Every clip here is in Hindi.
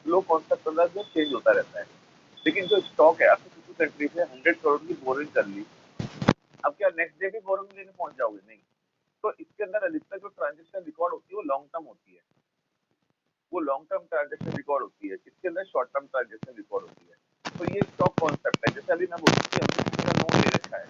फ्लो कॉन्सेप्ट होता है जो चेंज होता रहता है। लेकिन जो स्टॉक है, आपने किसी कंट्री से 100 करोड़ की बोरिंग कर ली, अब क्या नेक्स्ट डे भी बोरिंग लेने पहुंच जाओगे? नहीं। तो इसके अंदर अधिकतर जो ट्रांजेक्शन रिकॉर्ड होती है वो लॉन्ग टर्म होती है, वो लॉन्ग टर्म ट्रांजेक्शन रिकॉर्ड होती है, इसके अंदर शॉर्ट टर्म ट्रांजेक्शन रिकॉर्ड होती है। तो ये स्टॉक कॉन्सेप्ट है। जैसे अभी मैं बोलूँ कि हमने किसी का लोन ले रखा है,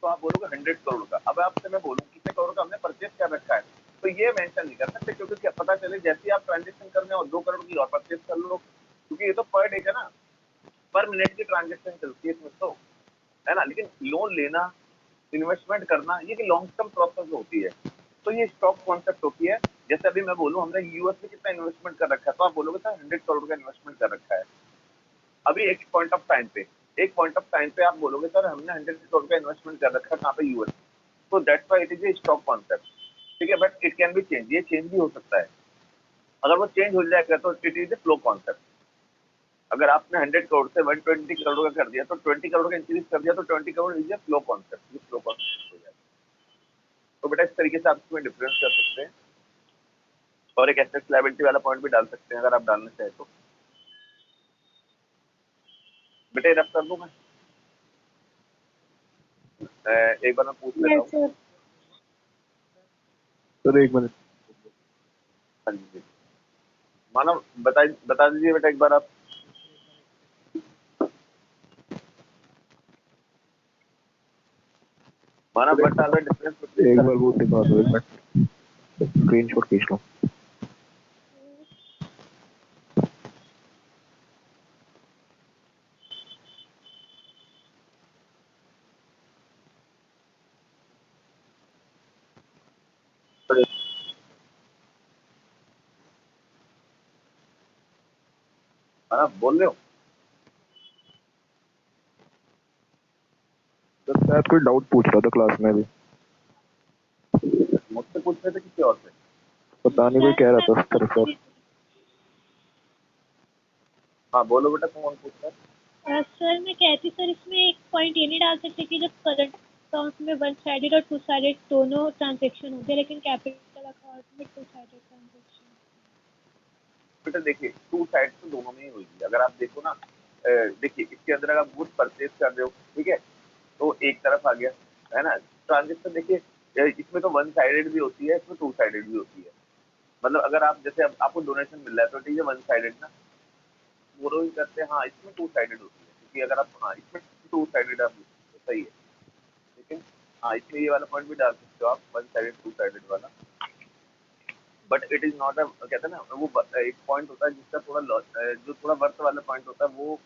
तो आप बोलोगे 100 करोड़ का। अब आपसे मैं बोलूँ कितने करोड़ का हमने परचेज कर रखा है, तो ये मेंशन नहीं कर सकते, क्योंकि क्या पता चले जैसे ही आप ट्रांजेक्शन करने और 2 करोड़ की और परचेज कर लो, क्योंकि ये तो पर डे का ना, पर मिनट की ट्रांजेक्शन चलती है इसमें, तो है ना। लेकिन लोन लेना, इन्वेस्टमेंट करना, ये लॉन्ग टर्म प्रोसेस होती है। तो ये स्टॉक कॉन्सेप्ट होती है। जैसे अभी मैं बोलूँ हमने यूएस में कितना इन्वेस्टमेंट कर रखा है, तो आप बोलोगे सर 100 करोड़ का इन्वेस्टमेंट कर रखा है। अभी एक पॉइंट ऑफ टाइम पे आप बोलोगे सर हमने 100 करोड़ का इन्वेस्टमेंट कर रखा है, कहाँ पे? यूएस। तो that's why it is a stock concept. ठीक है, but it can be change, ये चेंज भी हो सकता है। अगर वो चेंज हो जाएगा तो it is a flow concept. अगर आपने 100 करोड़ से 120 करोड़ का कर दिया, तो 20 करोड़ का इंक्रीज कर दिया, तो 20 crore is a flow concept, ये फ्लो कॉन्सेप्ट हो जाएगा। तो बेटा इस तरीके से आप इसमें डिफरेंस कर सकते हैं, और एक एसेट लायबिलिटी वाला पॉइंट भी डाल सकते हैं अगर आप डालना चाहें तो। बेटा ये रफ कर दूं मैं? एक बार मैं पूछ लेता हूँ। सर एक मिनट। हाँ जी, मानव बता दीजिए बेटा एक बार आप। मानव बता दो डिफरेंस। एक बार वो दिखा दो, एक मिनट स्क्रीनशॉट खींच लो। मानव बोल रहे हो? सर शायद कोई डाउट पूछ रहा था क्लास में भी। मुझसे पूछ रहे थे किसी और से? पता नहीं, कोई कह रहा था सर। सर हाँ बोलो बेटा, कौन पूछ रहा है? सर मैं कहती सर इसमें एक पॉइंट ये नहीं डाल सकते कि जब करंट अकाउंट में वन साइडेड और टू साइडेड दोनों ट्रांजैक्शन होते हैं, लेकिन कैपिटल अकाउंट में टू साइडेड ट्रांजैक्शन। बेटा देखिए, टू साइड तो दोनों में ही होगी। अगर आप देखो ना, देखिए इसके अंदर अगर गुड्स परचेज कर रहे हो, ठीक है, तो एक तरफ आ गया, है ना। ट्रांजेक्शन देखिए इसमें तो वन साइडेड भी होती है, इसमें टू साइडेड भी होती है। मतलब अगर आप जैसे आपको डोनेशन मिल रहा है, तो ठीक है वन साइडेड ना, बोरोइंग करते हैं, हाँ इसमें टू साइडेड होती है, क्योंकि अगर आप, हाँ इसमें टू साइडेड आप तो सही है। लेकिन हाँ इसमें ये वाला पॉइंट भी डाल सकते हो आप, वन साइडेड टू साइडेड वाला। But it is not a, कहते हैं ना वो एक पॉइंट होता है जिसका थोड़ा जो थोड़ा वर्थ वाला पॉइंट होता है, वो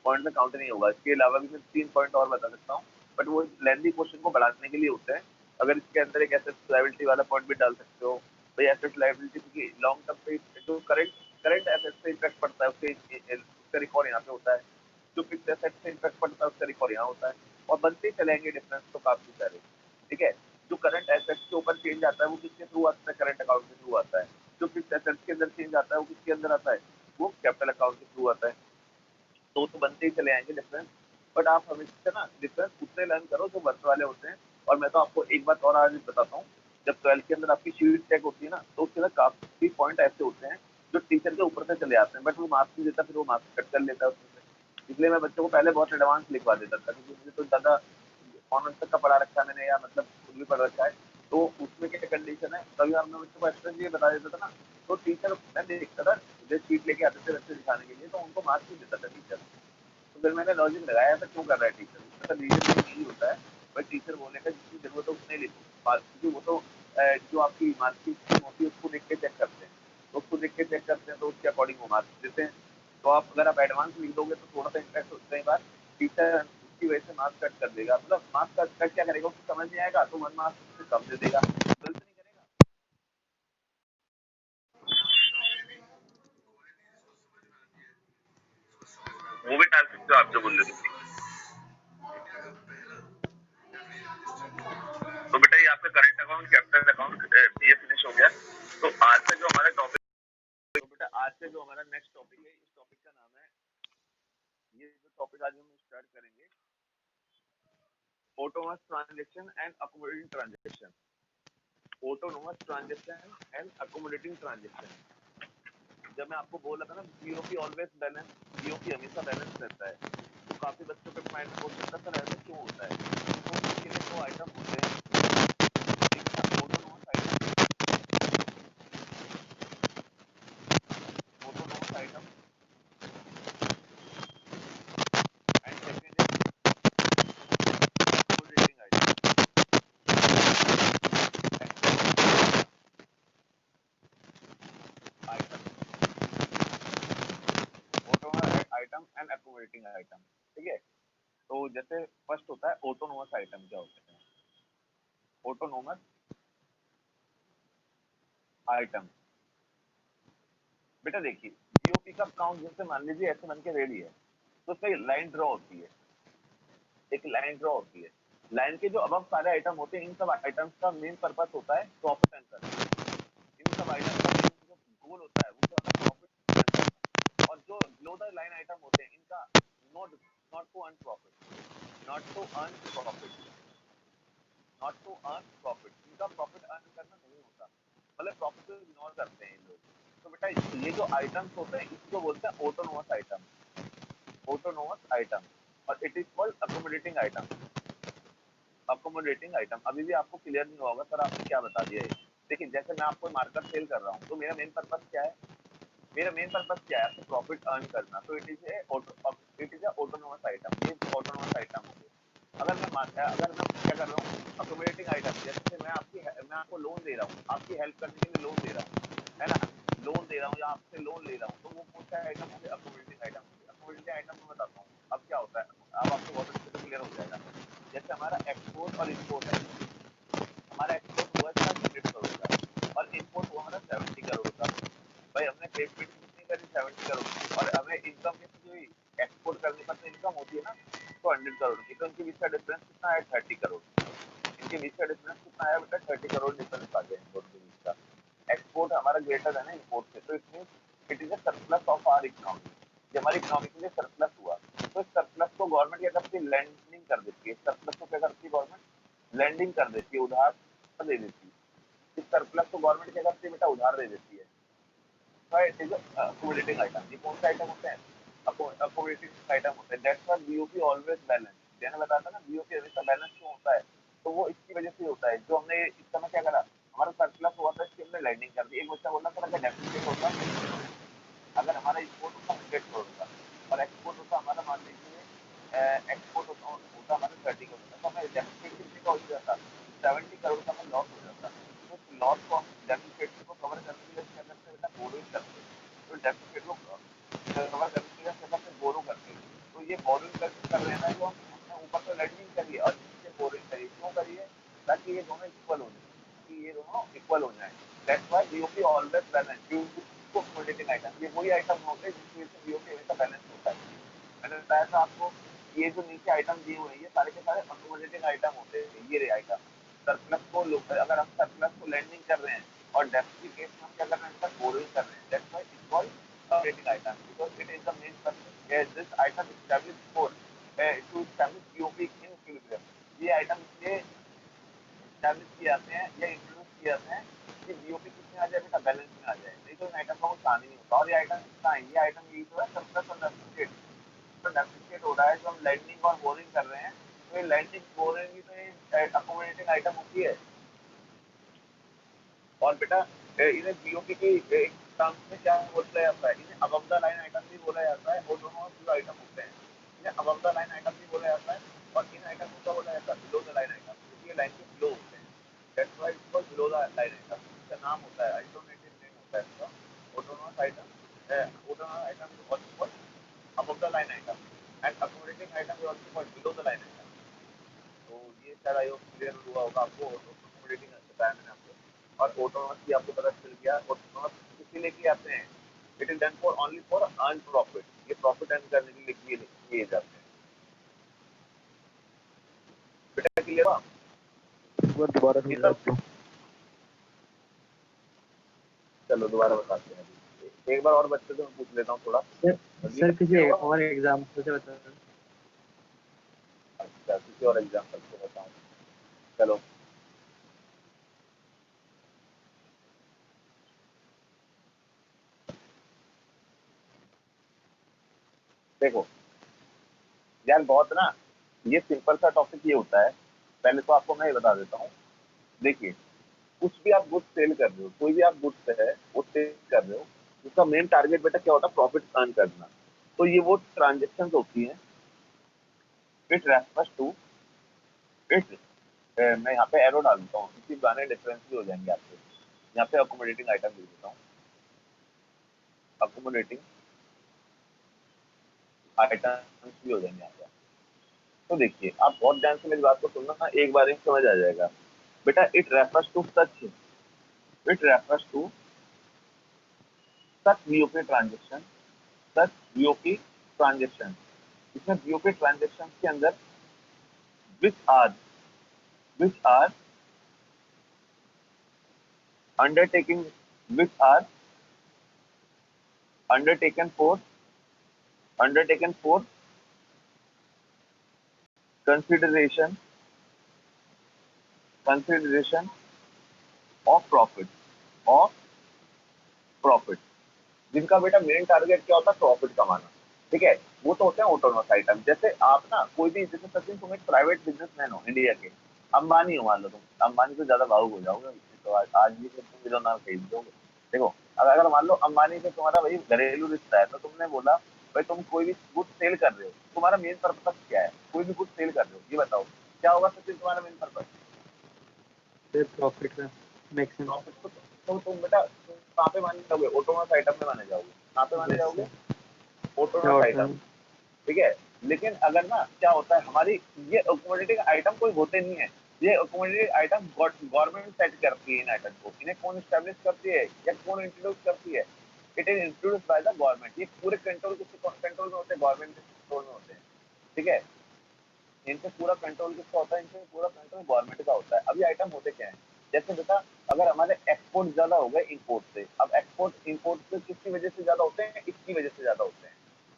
पॉइंट में काउंट नहीं होगा। इसके अलावा भी मैं 3 पॉइंट और बता सकता हूँ, बट वो लेंथी क्वेश्चन को बढ़ाने के लिए होते हैं। अगर इसके अंदर एक एसेट लायबिलिटी वाला पॉइंट भी डाल सकते हो, भाई एसेट लायबिलिटी की लॉन्ग टर्म पे जो करंट एसेट से इफेक्ट पड़ता है, उसका रिकॉर्ड यहाँ पे होता है। जो फिक्स एसेट से इफेक्ट पड़ता है उसका रिकॉर्ड यहाँ होता है, और बनते ही चलेंगे डिफरेंस तो काफी सारे। ठीक है, जो करंट एसेट्स के ऊपर चेंज आता है वो किसके थ्रू आता है? करंट अकाउंट के थ्रू आता है। जो फिक्स एसेट्स के अंदर चेंज आता है वो किसके अंदर आता है? वो कैपिटल अकाउंट के थ्रू आता है। तो बनते ही चले आएंगे डिफरेंस। बट आप हमेशा ना डिफरेंस उतने लर्न करो जो वर्थ वाले होते हैं। और मैं तो आपको एक बात और आज बताता हूँ, जब 12th के अंदर आपकी शीट चेक होती है ना, तो उसके अंदर काफी पॉइंट ऐसे होते हैं जो टीचर के ऊपर से चले आते हैं, बट वो मार्क्स नहीं देता, फिर वो मार्क्स कट कर लेता है उसमें से। इसलिए मैं बच्चों को पहले बहुत एडवांस लिखवा देता था, क्योंकि मुझे तो ज्यादा ऑनर्स तक का पढ़ा रखा है मैंने, या मतलब खुद भी पढ़ रखा है। तो उसमें क्या कंडीशन है, कभी बार मैं बच्चों को एक्स्ट्रा ये बता देता था ना, तो टीचर, मैं देखता था मुझे शीट लेके आते थे बच्चे दिखाने के लिए, तो उनको मार्क्स नहीं देता था टीचर। तो फिर मैंने लॉजिक लगाया था क्यों कर रहा है टीचर, उसका रीजन यही होता है, भाई टीचर बोलने का जितनी जरूरत है उतने लिखो, क्योंकि वो तो जो आपकी मार्कशीट स्कीम होती है उसको देख के चेक करते हैं, तो उसको देख के चेक करते हैं, तो उसके अकॉर्डिंग वो मार्क्स देते हैं। तो आप अगर आप एडवांस लिख दोगे तो थोड़ा सा इंटरेस्ट होता है, कई बार टीचर उसकी वजह से मार्क्स कट कर देगा, मतलब मार्क्स कट क्या करेगा, उसको समझ नहीं आएगा तो 1 मार्क्स से कम दे देगा, गलत नहीं करेगा। वो भी डाल सकते हो आप जो बोल रहे थे। तो बेटा ये आपका करंट अकाउंट, कैपिटल अकाउंट ये फिनिश हो गया। तो आज का जो हमारा टॉपिक, तो बेटा आज से जो हमारा नेक्स्ट टॉपिक है, इस टॉपिक का नाम है, ये जो टॉपिक आज हम स्टार्ट करेंगे, autonomous transaction and accommodating transaction. Autonomous transaction and accommodating transaction. जब मैं आपको बोल रहा था ना बीओपी ऑलवेज बैलेंस, बीओपी हमेशा बैलेंस रहता है, तो काफी बच्चों के माइंड में क्वेश्चन था सर ऐसा क्यों होता है? तो इसके लिए दो आइटम होते हैं, एक था autonomous item, autonomous item and second is excluding item. Autonomous item and excluding item, ठीक है। तो जैसे फर्स्ट होता है ऑटोनोमस आइटम, क्या होते हैं ऑटोनोमस आइटम? बेटा देखिए बीओपी का काउंट जैसे मान लीजिए ऐसे बन के रेडी है, तो उसमें लाइन ड्रॉ होती है, एक लाइन ड्रॉ होती है, लाइन के जो अबव सारे आइटम होते हैं इन सब आइटम्स का मेन पर्पस होता है प्रॉफिट अर्न करना। इन सब आइटम का मेन जो गोल होता है वो क्या होता है, प्रॉफिट अर्न करना। और जो बिलो द लाइन आइटम होते हैं इनका not not to earn profit, not to earn profit, not to earn profit, इनका प्रॉफिट अर्न करना नहीं होता, मतलब प्रॉफिट को इग्नोर करते हैं इन लोग। तो बेटा ये जो आइटम्स होते हैं इसको बोलते हैं ऑटोनोमस आइटम, ऑटोनोमस आइटम। और it is called accommodating item, accommodating item. अभी भी आपको क्लियर नहीं होगा सर आपने क्या बता दिया है। देखिए जैसे मैं आपको मार्कर सेल कर रहा हूँ तो मेरा मेन पर्पस क्या है, मेरा मेन पर्पस क्या है, आपको प्रॉफिट अर्न करना। तो it is a autonomous item, ये ऑटोनोमस आइटम हो गया। अगर मैं क्या कर रहा हूँ अकोमोडेटिंग आइटम, जैसे मैं आपको लोन दे रहा हूँ, आपकी हेल्प करने के लिए लोन दे रहा हूँ, है ना, लोन दे रहा हूँ या आपसे लोन ले रहा हूँ, तो वो कौन सा आइटम हो गया, अकोमोडेटिंग आइटम हो गया। अकोमोडेटिंग आइटम में बताता हूँ अब क्या होता है, अब आपको बहुत अच्छे से क्लियर हो जाएगा। जैसे हमारा एक्सपोर्ट और इम्पोर्ट है, हमारा एक्सपोर्ट हुआ इसका 100 करोड़ का और इम्पोर्ट हुआ हमारा 70 करोड़ का। भाई हमने पेमेंट कितनी करी, 70 करोड़ की, और हमें इनकम कितनी हुई, एक्सपोर्ट करने पर तो इनकम होती है ना, तो 100 करोड़ की। तो इनके बीच का डिफरेंस कितना है, 30 करोड़। इनके बीच का डिफरेंस कितना है बेटा, 30 करोड़ डिफरेंस आ गया इम्पोर्ट के बीच का। एक्सपोर्ट हमारा ग्रेटर है ना इम्पोर्ट से, तो इसमें it is a surplus of our economy, ये हमारी इकोनॉमी के लिए सरप्लस हुआ। तो इस सरप्लस को गवर्नमेंट क्या करती है, लैंडिंग कर देती है। सरप्लस को क्या करती है गवर्नमेंट, लैंडिंग कर देती है, उधार दे देती है। इस सरप्लस को गवर्नमेंट क्या करती है बेटा, उधार दे देती है। It is accommodating item. ये कौन सा आइटम होता है, अकोमोडेटिंग आइटम होता है। That's why BOP always balance. मैंने बताया था ना बीओपी हमेशा बैलेंस क्यों होता है, तो वो इसकी वजह से होता है। जो हमने इस समय क्या करा, हमारा सरप्लस हुआ था, इसकी हमने लैंडिंग कर दी। एक बच्चा बोला था अगर डेफिसिट होता, अगर हमारा इंपोर्ट होता 100 करोड़ का और एक्सपोर्ट होता हमारा मान लीजिए एक्सपोर्ट होता हमारा 30 करोड़ का, तो हमें डेफिसिट कितने का हो जाता, 70 करोड़ का हमें लॉस हो जाता। तो इस लॉस को हम डेफिसिट को कवर करने के लिए क्या करते हैं बेटा, बोरोइंग करते हैं। तो डेफिसिट को कवर करने के लिए क्या करते हैं, बोरो करते हैं। तो ये बोरोइंग कर रहे हैं ना, जो हमने ऊपर तो लैंडिंग करी है और नीचे बोरोइंग करी, क्यों करी है, ताकि ये दोनों इक्वल हो जाए, ताकि ये दोनों इक्वल हो जाए। That's why BOP always balance due to accommodating item. ये वही आइटम होते हैं जिसकी वजह से बीओपी हमेशा बैलेंस होता है। मैंने बताया था आपको, ये जो नीचे आइटम दिए हुए हैं ये सारे के सारे अकोमोडेटिंग आइटम होते हैं। ये रहे आइटम, सरप्लस को अगर हम सरप्लस को लैंडिंग कर रहे हैं और डेफिसिट केस में हम क्या कर रहे हैं, बोरोइंग कर रहे हैं। That's why it's called accommodating item, because it is the main purpose this item establish for to establish BOP in equilibrium. ये आइटम इसलिए एस्टैब्लिश किए जाते हैं या इंट्रोड्यूस किए जाते हैं कि बीओपी कितने आ जाए बेटा, बैलेंस में आ जाए, नहीं तो इन आइटम का कोई काम ही नहीं होता। और ये आइटम कितना है, ये आइटम यही तो है सरप्लस और डेफिसिट। तो डेफिसिट हो रहा है जो हम लैंडिंग और बोरिंग कर रहे हैं, तो ये लैंडिंग बोरिंग की तो ये अकोमोडेटिंग आइटम होती है। और बेटा इन्हें बीओपी के एक टर्म्स में क्या बोला जाता है, इन्हें अबव द लाइन आइटम भी बोला जाता है, और दोनों जो आइटम होते हैं इन्हें अबव द लाइन आइटम भी बोला जाता है, और इन आइटम को क्या बोला जाता है, बिलो द लाइन आइटम, क्योंकि ये लाइन के बिलो होते हैं। That's why it's called below the line item. इसका नाम होता है, अल्टरनेटिव नेम होता है इसका, autonomous item. Autonomous item is also called above the line item and accommodating item is also called below the line item. तो ये शायद आई होप क्लियर हुआ होगा आपको, अकोमोडेटिंग बताया मैंने आपको। और ऑटोनोमस भी आपको पता चल गया। ऑटोनोमस इसीलिए किए जाते हैं, it is done for only for earn profit, ये प्रॉफिट अर्न करने के लिए किए जाते हैं। बेटा क्लियर हुआ, एक बार दोबारा ये समझा सब दो। चलो दोबारा बताते हैं। अभी एक बार और बच्चे से मैं पूछ लेता हूँ थोड़ा, सर ये सर सब किसी क्लियर होगा। और एग्जाम्पल से बता दो। अच्छा किसी और एग्जाम्पल से बताऊँ, चलो देखो यार बहुत ना, ये सिंपल सा टॉपिक ये होता है। पहले तो आपको मैं ये बता देता हूँ। देखिए, कुछ भी आप गुड्स सेल कर रहे हो, कोई भी आप गुड्स है वो सेल कर रहे हो, उसका मेन टारगेट बेटा क्या होता है? प्रॉफिट अर्न करना। तो ये वो ट्रांजेक्शन होती हैं, इट रेफर्स टू इट। मैं यहाँ पे एरो डाल देता हूँ, इसी गाने डिफरेंस भी हो जाएंगे आपके। यहाँ पे अकोमोडेटिंग आइटम लिख देता हूँ, अकोमोडेटिंग आइटम्स भी हो जाएंगे यहाँ पे। तो देखिए, आप बहुत ध्यान से मेरी बात को सुनना ना, एक बार ही समझ आ जाएगा बेटा। It refers to such VOP transaction, such VOP transaction. इसमें वीओपी ट्रांजेक्शन के अंदर which are undertaking, which are undertaken for consideration of profit, जिनका बेटा मेन टारगेट क्या होता है? प्रॉफिट कमाना। ठीक है, वो तो होते हैं ऑटोनोमस आइटम। जैसे आप ना कोई भी, जैसे सचिन तुम एक प्राइवेट बिजनेसमैन हो इंडिया के, अंबानी हो मान लो, तुम अंबानी से ज्यादा भावुक हो जाओगे तो आज भी फिर तुम मेरा नाम खरीद दोगे। देखो, अगर मान लो अंबानी से तुम्हारा भाई घरेलू रिश्ता है, तो तुमने बोला भाई तुम कोई भी गुड सेल कर रहे हो, तुम्हारा मेन पर्पज क्या है? कोई भी गुड सेल कर रहे हो, ये बताओ क्या होगा सचिन तुम्हारा मेन पर्पज? प्रॉफिट का मैक्सिमम। प्रॉफिट। तो तुम बेटा कहाँ पे माने जाओगे? ऑटोनोमस आइटम में माने जाओगे। कहाँ पे माने जाओगे? Autonomous item. ठीक है, लेकिन अगर ना क्या होता है, हमारी ये अकोमोडेटिंग आइटम कोई होते नहीं है। ये अकोमोडेटिंग आइटम गवर्नमेंट सेट करती है इन आइटम को। इन्हें कौन स्टैब्लिश करती है या कौन इंट्रोड्यूस करती है? It is introduce by the government. ये पूरे कंट्रोल किसके कंट्रोल में होते हैं? गवर्नमेंट के कंट्रोल में होते हैं। ठीक है, इनसे पूरा कंट्रोल किसका होता है? इनसे पूरा कंट्रोल गवर्नमेंट का होता है। अभी आइटम होते क्या है? जैसे बेटा, अगर हमारे एक्सपोर्ट ज्यादा हो गए इंपोर्ट से, अब एक्सपोर्ट इंपोर्ट से किसकी वजह से ज्यादा होते हैं? इसकी वजह से ज्यादा होते हैं,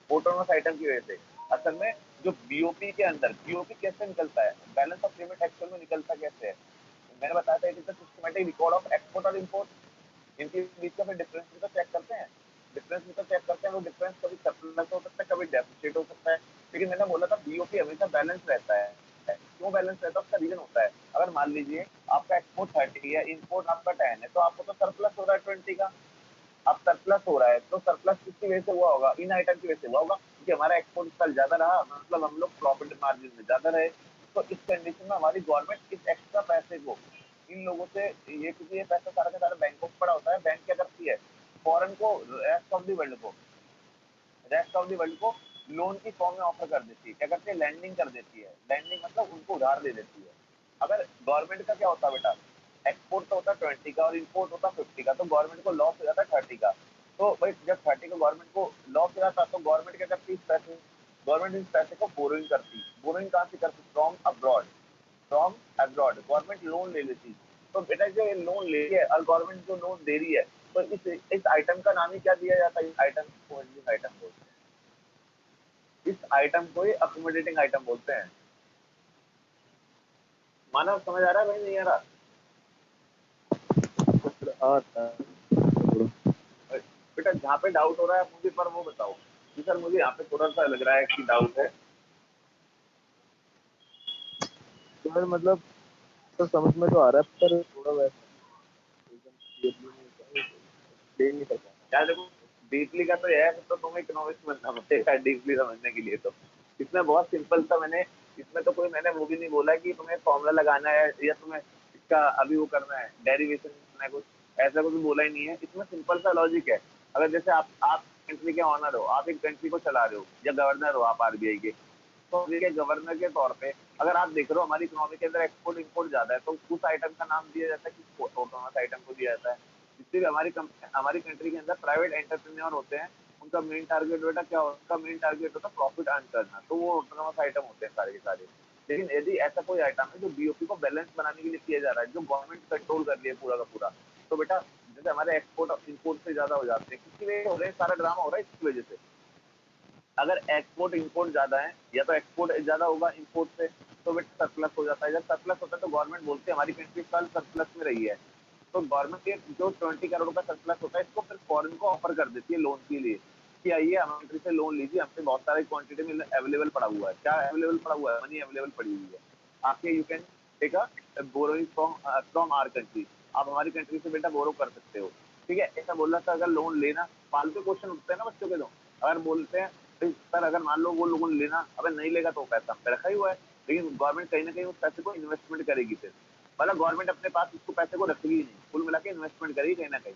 ऑटोनोमस आइटम की वजह से। असल में जो बीओपी के अंदर, बीओपी कैसे निकलता है? बैलेंस ऑफ पेमेंट एक्चुअल में निकलता कैसे है? मैंने बताया था, it is the systematic record of export और इंपोर्ट। इनके बीच का फिर डिफरेंस भी तो चेक करते हैं। डिफरेंस भी तो चेक करते हैं। वो डिफरेंस कभी सरप्लस हो सकता है, कभी डेफिसिट हो सकता है। लेकिन मैंने बोला था बीओपी हमेशा बैलेंस रहता है। क्यों बैलेंस रहता है? उसका रीजन होता है, अगर मान लीजिए आपका एक्सपोर्ट 30 है, इंपोर्ट आपका 10 है, तो आपको तो सरप्लस हो रहा है 20 का। अब सरप्लस हो रहा है, तो सरप्लस किसकी वजह से हुआ होगा? इन आइटम की वजह से हुआ होगा, क्योंकि हमारा एक्सपोर्ट कल ज्यादा रहा, मतलब हम लोग प्रॉफिट मार्जिन में ज्यादा रहे। तो इस कंडीशन में हमारी गवर्नमेंट इस एक्स्ट्रा पैसे को इन लोगों से, ये क्योंकि ये पैसा सारा का सारा बैंकों को पड़ा होता है, बैंक क्या करती है? फॉरेन को, रेस्ट ऑफ द वर्ल्ड को लोन की फॉर्म में ऑफर कर देती है। क्या करती है? लैंडिंग कर देती है। लैंडिंग मतलब उनको उधार दे देती है। अगर गवर्नमेंट का क्या होता है बेटा? एक्सपोर्ट तो होता है 20 का और इंपोर्ट होता है 50 का, तो गवर्नमेंट को लॉस हो जाता है 30 का। तो भाई जब 30 का गवर्नमेंट को लॉस हो जाता है, तो गवर्नमेंट क्या करती है? इस पैसे, गवर्नमेंट इस पैसे को बोरोइंग करती। बोरोइंग कहाँ से करती? फ्रॉम अब्रॉड गवर्नमेंट लोन ले लेती। तो बेटा जो ये लोन ले रही है और गवर्नमेंट जो लोन दे रही है, तो इस आइटम का नाम ही क्या दिया जाता है? इस आइटम को आइटम बोलते हैं। इस आइटम को ही अकोमोडेटिंग आइटम बोलते हैं। मानव समझ आ रहा है भाई, नहीं आ रहा? बेटा जहाँ पे डाउट हो रहा है मुझे पर वो बताओ कि सर मुझे यहाँ पे थोड़ा सा लग रहा है कि डाउट है। तो मतलब तो समझ में तो आ रहा है, पर थोड़ा वैसा एकदम क्लियरली नहीं एक्सप्लेन नहीं कर पा यार देखो, डीपली का तो है, तो तुम्हें इकोनॉमिक्स बनना पड़ेगा डीपली समझने के लिए। तो इसमें बहुत सिंपल सा, इसमें तो कोई मैंने वो भी नहीं बोला कि तुम्हें फॉर्मूला लगाना है या तुम्हें इसका अभी वो करना है, डेरिवेशन करना है, कुछ ऐसा कुछ बोला ही नहीं है। इसमें सिंपल सा लॉजिक है। अगर जैसे आप कंट्री के ऑनर हो, आप एक कंट्री को चला रहे हो या गवर्नर हो आप आरबीआई के, तो के गवर्नर के तौर पे अगर आप देख रहे हो हमारी इकोनॉमी के अंदर एक्सपोर्ट इंपोर्ट ज्यादा है, तो उस आइटम का नाम दिया जाता है कि ऑटोनोमस आइटम को दिया जाता है। जितने भी हमारी कंट्री के अंदर प्राइवेट एंटरप्रेन्योर होते हैं, उनका मेन टारगेट बेटा क्या होता है? उनका मेन टारगेट होता है प्रॉफिट अर्न करना, तो वो ऑटोनोमस आइटम होते हैं सारे के सारे। लेकिन यदि ऐसा कोई आइटम है जो बीओपी को बैलेंस बनाने के लिए किया जा रहा है, जो गवर्नमेंट कंट्रोल कर रही है पूरा का पूरा, तो बेटा जैसे हमारे एक्सपोर्ट और इंपोर्ट से ज्यादा हो जाते हैं, किसकी वजह से हो रहे हैं? सारा ड्रामा हो रहा है इसकी वजह से। अगर एक्सपोर्ट इंपोर्ट ज्यादा है, या तो एक्सपोर्ट ज्यादा होगा इंपोर्ट से, तो बेटा सरप्लस हो जाता है। जब सरप्लस होता है तो गवर्नमेंट बोलती है हमारी कंट्री कल सरप्लस में रही है, तो गवर्नमेंट के जो 20 करोड़ का सरप्लस होता है, इसको फिर फॉरेन को ऑफर कर देती है लोन के लिए। कि आइए हमारे कंट्री से लोन लीजिए, हमसे बहुत सारे क्वांटिटी में अवेलेबल पड़ा हुआ है। क्या अवेलेबल पड़ा हुआ है? मनी अवेलेबल पड़ी हुई है। आके you can take a borrowing from our country. आप हमारी कंट्री से बेटा बोरो कर सकते हो, ठीक है। ऐसा बोल रहा था अगर लोन लेना, फालतू क्वेश्चन उठते हैं ना बच्चों के, तो अगर बोलते हैं सर अगर मान लो वो लोन लेना, अगर नहीं लेगा तो पैसा हम पे रखा ही हुआ है, लेकिन गवर्नमेंट कहीं ना कहीं उस पैसे को इन्वेस्टमेंट करेगी फिर, मतलब गवर्नमेंट अपने पास उसको पैसे को रखेगी ही नहीं, कुल मिला के इन्वेस्टमेंट करेगी कहीं ना कहीं।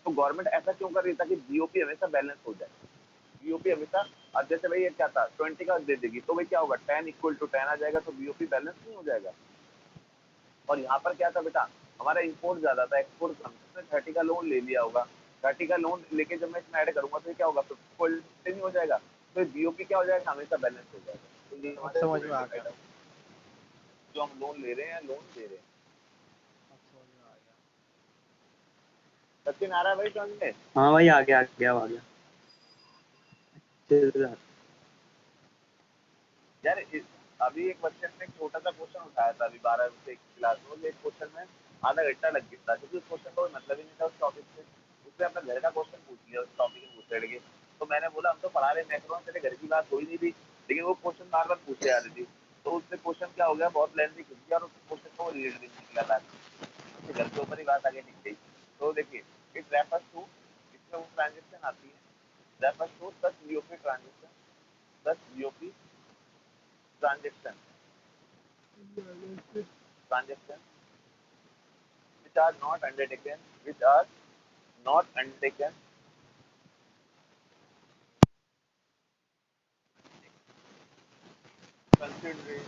तो गवर्नमेंट ऐसा क्यों कर रही है? ताकि बीओपी हमेशा बैलेंस हो जाए। बीओपी हमेशा, अब जैसे भाई ये क्या था 20 का दे देगी, तो भाई क्या होगा 10 इक्वल टू 10 आ जाएगा, तो बीओपी बैलेंस नहीं हो जाएगा। और यहाँ पर क्या था बेटा, हमारा इम्पोर्ट ज्यादा था, एक्सपोर्ट कम, उसने 30 का लोन ले लिया होगा। 30 का लोन लेके जब मैं इसमें ऐड करूंगा तो ये क्या होगा, 50 नहीं हो जाएगा, तो बीओपी क्या हो जाएगा, हमेशा बैलेंस हो जाएगा। तो ये अब हमारे समझ में आ गया। जो हम लोन ले रहे हैं, लोन दे रहे हैं। अब समझ में आ गया। सचिन आ रहा है भाई समझ में? हाँ भाई आ गया आ गया। चल यार अभी एक बच्चे ने एक छोटा सा क्वेश्चन उठाया था अभी 12 से क्लास में, एक क्वेश्चन में आधा घंटा लग गया था, क्योंकि उस क्वेश्चन का कोई मतलब ही नहीं था उस टॉपिक से। उसने अपना घर का क्वेश्चन पूछ लिया उस टॉपिक में घुसेड़ के। तो मैंने बोला हम तो पढ़ा रहे मैक्रो, तेरे घर की बात हो ही नहीं थी, लेकिन वो क्वेश्चन बार बार पूछे जा रही थी। तो उससे क्वेश्चन क्या हो गया, बहुत लेंथी खिंच गया और उस क्वेश्चन को रिलेटेड नहीं निकला था, उसके घर के ऊपर ही बात आगे निकल गई। तो देखिए इट रेफर्स टू, इसमें वो ट्रांजेक्शन आती है, refers to such BOP transaction, such BOP transaction which are not undertaken, considering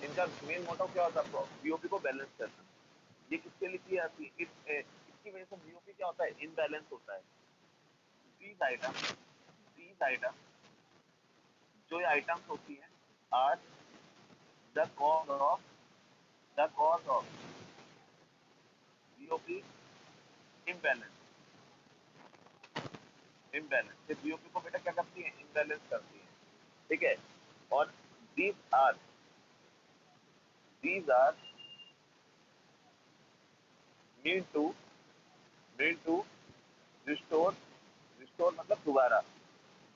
इनका मेन मोटिव क्या होता है, बीओपी को बैलेंस करना। ये किसके लिए की जाती है? इसकी वजह से बीओपी क्या होता है, इनबैलेंस होता है। these आइटम जो ये आइटम्स होती हैं are the cause of BOP imbalance. ये बीओपी को बेटा क्या करती है, इम्बैलेंस करती है, ठीक है। और these are mean to restore मतलब दोबारा।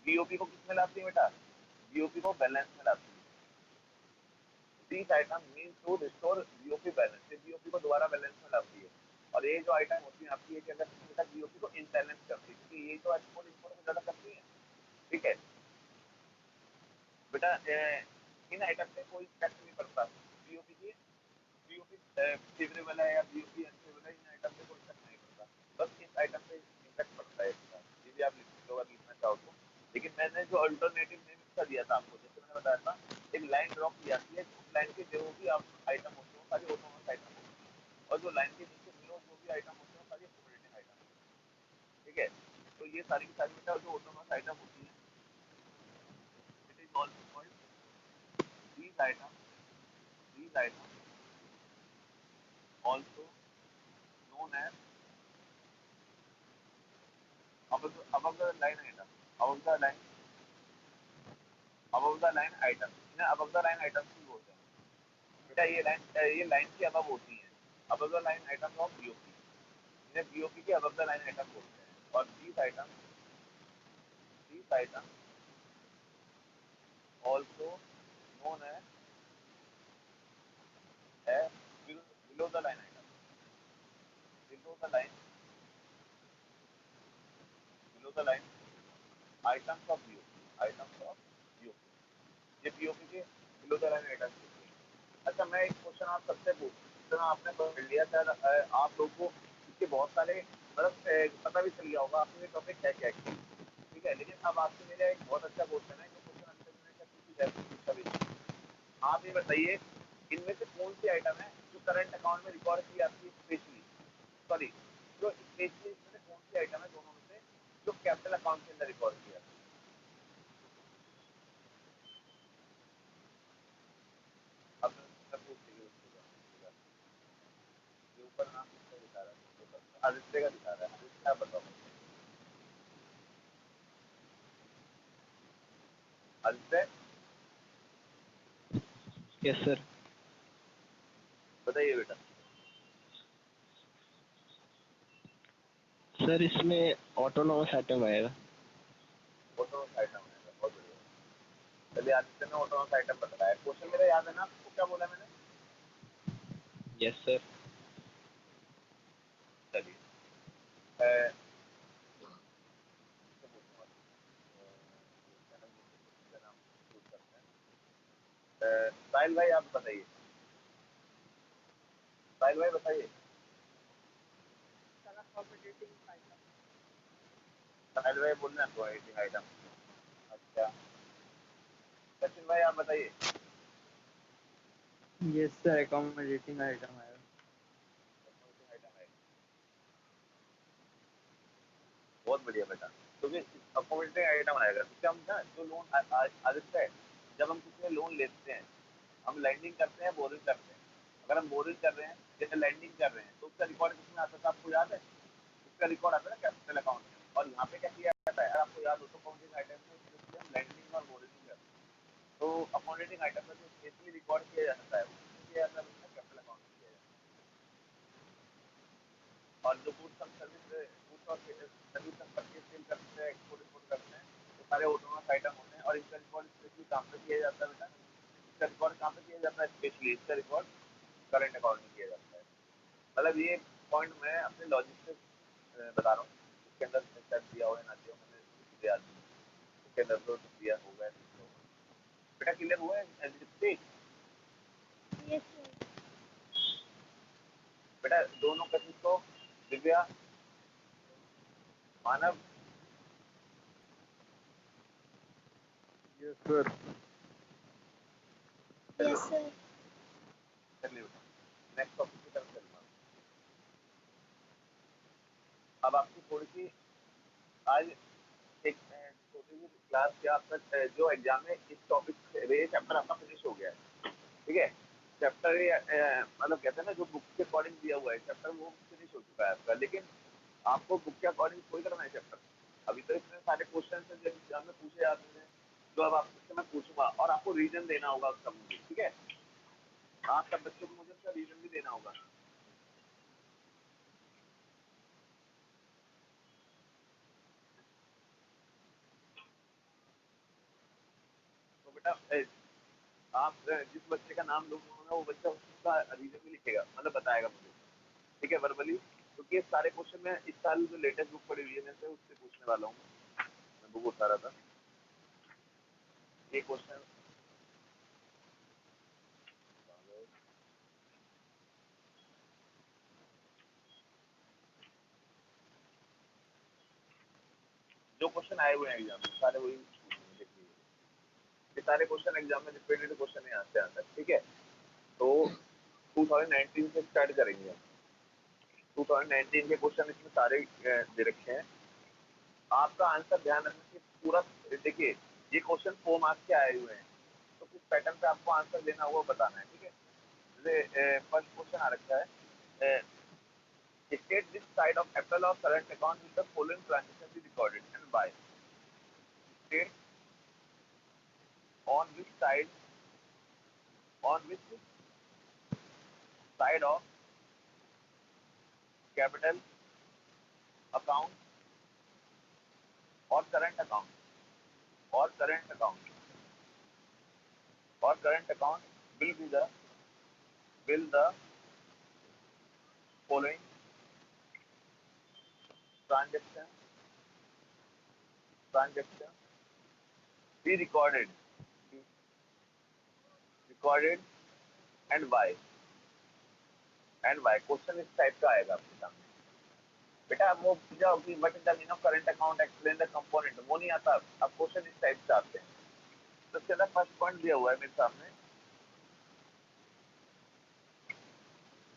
बीओपी को किस में लाती है बेटा, बीओपी को बैलेंस में लाती है। these item mean to restore BOP balance, ये बीओपी को दोबारा बैलेंस में लाती है। और ये जो आइटम होती है आपकी, ये क्या करती है बेटा, बीओपी को इनबैलेंस करती है, क्योंकि ये तो एक्सपोर्ट इंपोर्ट में ज्यादा करती है, ठीक है बेटा। इन आइटम पे कोई इफेक्ट नहीं पड़ता बीओपी की, बीओपी फेवरेबल है या बीओपी अनफेवरेबल है, इन आइटम पे कोई इफेक्ट नहीं पड़ता, बस इस आइटम पे इफेक्ट पड़ता है इसका। ये भी आप लिख सकते हो अगर लिखना चाहो तो। लेकिन मैंने जो अल्टरनेटिव नेम इसका दिया था आपको, जैसे मैंने बताया था, एक लाइन ड्रॉप की जाती है, उस लाइन के जो भी आप आइटम होते हैं सारी ऑटोनोमस आइटम होती है, और जो लाइन के नीचे बिलो जो भी आइटम होते हैं सारी एक्यूमुलेटिव आइटम होती है, ठीक है। तो ये सारी की सारी बेटा जो ऑटोनोमस आइटम होती है, it is also called these items also known as above the line item, above the line item, इन्हें above the line items भी बोलते हैं बेटा। ये लाइन की above होती है, above the line items of BOP, इन्हें बीओपी के above the line item बोलते हैं। और these items also known as below the line item, below the line items of BOP, ये बीओपी के बिलो द लाइन आइटम्स होते हैं। अच्छा मैं एक क्वेश्चन आप सबसे पूछूं, जितना आपने पढ़ लिया शायद आप लोगों को इसके बहुत सारे मतलब पता भी चल गया होगा आपको ये टॉपिक है क्या, ठीक है। लेकिन अब आपके मेरे एक बहुत अच्छा क्वेश्चन है, जो क्वेश्चन अभी तक मैंने किसी वैसे पूछा भी नहीं। आप ये बताइए इनमें से कौन सी आइटम है जो करंट अकाउंट में रिकॉर्ड की जाती है स्पेशली, सॉरी जो स्पेशली इसमें से कौन सी आइटम है दोनों में से जो कैपिटल अकाउंट के अंदर रिकॉर्ड की जाती है? अब मैं पूछ लीजिए उसके बाद, ये ऊपर नाम किसका दिखा रहा है, आदित्य का दिखा रहा है, आदित्य आप बताओ। Aditya yes sir. बताइए बेटा। सर इसमें ऑटोनोमस आइटम आएगा। ऑटोनोमस आइटम आएगा, बहुत बढ़िया। चलिए आदित्य ने ऑटोनोमस आइटम बताया। क्वेश्चन मेरा याद है ना आपको, क्या बोला मैंने? Yes sir. चलिए मैं इससे पूछूंगा। चैनल का नाम चूज करते हैं। साहिल भाई आप बताइए। साहिल भाई बताइए। साहिल भाई बोल रहे हैं कोऑर्डिनेटिंग आइटम। अच्छा सचिन भाई आप बताइए। यस सर, अकोमोडेटिंग आइटम आएगा। Accommodating item आएगा, बहुत बढ़िया बेटा। क्योंकि अकोमोडेटिंग आइटम आएगा तो क्या हम ना जो लोन आदित्य है, जब हम किसी से लोन लेते हैं हम लैंडिंग करते हैं, बोरिंग करते हैं। अगर हम बोरिंग कर रहे हैं जैसे लैंडिंग कर रहे हैं तो उसका रिकॉर्ड किसमें आता था आपको याद है? उसका रिकॉर्ड आता है ना कैपिटल अकाउंट में। और यहाँ पे क्या किया जाता है, अगर आपको याद हो तो अकाउंटिंग आइटम में इसलिए हम लैंडिंग और बोरिंग करते हैं। तो अकाउंटिंग आइटम में जो स्पेशली रिकॉर्ड किया जाता है उसमें किया जाता है कैपिटल अकाउंट में किया जाता है। और जो गुड्स हम सर्विस गुड्स और सर्विस हम परचेज सेल करते हैं, एक्सपोर्ट इंपोर्ट करते हैं, तो सारे ऑटोनोमस आइटम होते हैं। और इनका रिकॉर्ड स्पेशली काम पे किया जाता है बेटा। इसका रिकॉर्ड कहाँ पे किया जाता है? स्पेशली इसका रिकॉर्ड करंट अकाउंट में किया जाता है। मतलब ये पॉइंट मैं अपने लॉजिक से बता रहा हूँ। इसके अंदर शायद दिया हो या ना दिया हो, मैंने इसलिए याद नहीं। इसके अंदर तो दिया होगा या नहीं होगा। बेटा क्लियर हुआ है जिससे? Yes sir. बेटा दोनों कथी को दिव्या मानव। Yes sir. चलिए यस सर। चलिए बेटा नेक्स्ट टॉपिक की तरफ चलना। अब आपकी थोड़ी सी आज एक छोटी सी क्लास के आपका जो एग्जाम है इस टॉपिक से ये चैप्टर आपका फिनिश हो गया है। ठीक है, चैप्टर ये मतलब कहते हैं ना जो बुक के अकॉर्डिंग दिया हुआ है चैप्टर वो फिनिश हो चुका है आपका। लेकिन आपको बुक के अकॉर्डिंग कोई करना है चैप्टर। अभी तो इतने सारे क्वेश्चन है जो एग्जाम में पूछे जाते हैं, जो अब आपसे मैं पूछूंगा और आपको रीजन देना होगा उसका मुझे। ठीक है, आप सब बच्चों को मुझे उसका रीजन भी देना होगा। तो बेटा आप जिस बच्चे का नाम लूंगा वो बच्चा उसका रीजन भी लिखेगा, मतलब बताएगा मुझे। ठीक है, वर्बली। क्योंकि ये सारे क्वेश्चन मैं इस साल जो लेटेस्ट बुक पढ़ी हुई है मैं उससे पूछने वाला हूँ। मैं बुक उठा रहा था, ये क्वेश्चन जो क्वेश्चन आए हुए हैं एग्जाम में सारे वही पूछेंगे। देखिए ये सारे क्वेश्चन एग्जाम में रिपीटेड क्वेश्चन है यहाँ से आता है। ठीक है, तो 2019 से स्टार्ट करेंगे हम। 2019 के क्वेश्चन इसमें सारे दे रखे हैं। आपका आंसर ध्यान रखना कि पूरा देखिए ये क्वेश्चन 4 मार्क्स के आए हुए हैं तो किस पैटर्न पे आपको आंसर देना होगा बताना है। ठीक है, जैसे फर्स्ट क्वेश्चन आ रखा है, state which side of April of current account with the following transaction be recorded and why. State on which side of capital account or current account or current account will be the will the following transaction be recorded and why. Question इस टाइप का आएगा आपके सामने। बेटा वो जाओ कि what is the meaning of current account, explain the component, वो नहीं आता। अब क्वेश्चन इस टाइप से आते हैं। तो इसके अंदर फर्स्ट पॉइंट दिया हुआ है मेरे सामने,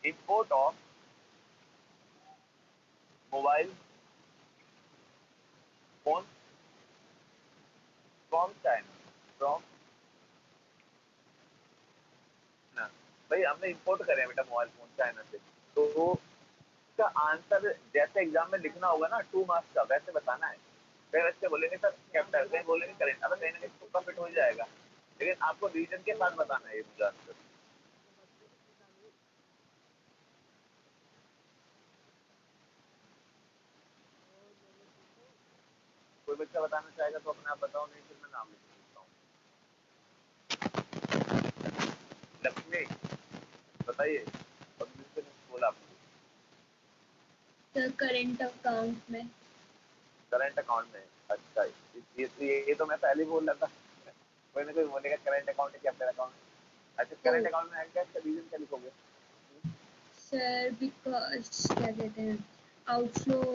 import of mobile phone from China. भाई हमने इंपोर्ट करे हैं बेटा मोबाइल फोन चाइना से। तो इसका आंसर जैसे एग्जाम में लिखना होगा ना 2 मार्क्स का वैसे बताना है। कई बच्चे बोलेंगे सर कैपिटल, कहीं बोलेंगे करेंट, अगर कहीं ना कहीं तुक्का फिट हो जाएगा। लेकिन आपको रीजन के साथ बताना है ये मुझे आंसर। कोई बच्चा बताना चाहेगा तो अपने आप बताओ, नहीं फिर मैं नाम लिख सकता हूँ। लक्ष्मी बताइए, पब्लिक ने बोला आपको सर करंट अकाउंट में। करंट अकाउंट में। अच्छा, ये तो मैं पहले ही बोल रहा था। कोई ना कोई बोलेगा करंट अकाउंट है क्या मेरा अकाउंट। अच्छा, करंट अकाउंट में है क्या, इसका रीजन क्या लिखोगे? सर बिकॉज क्या कहते हैं, आउटफ्लो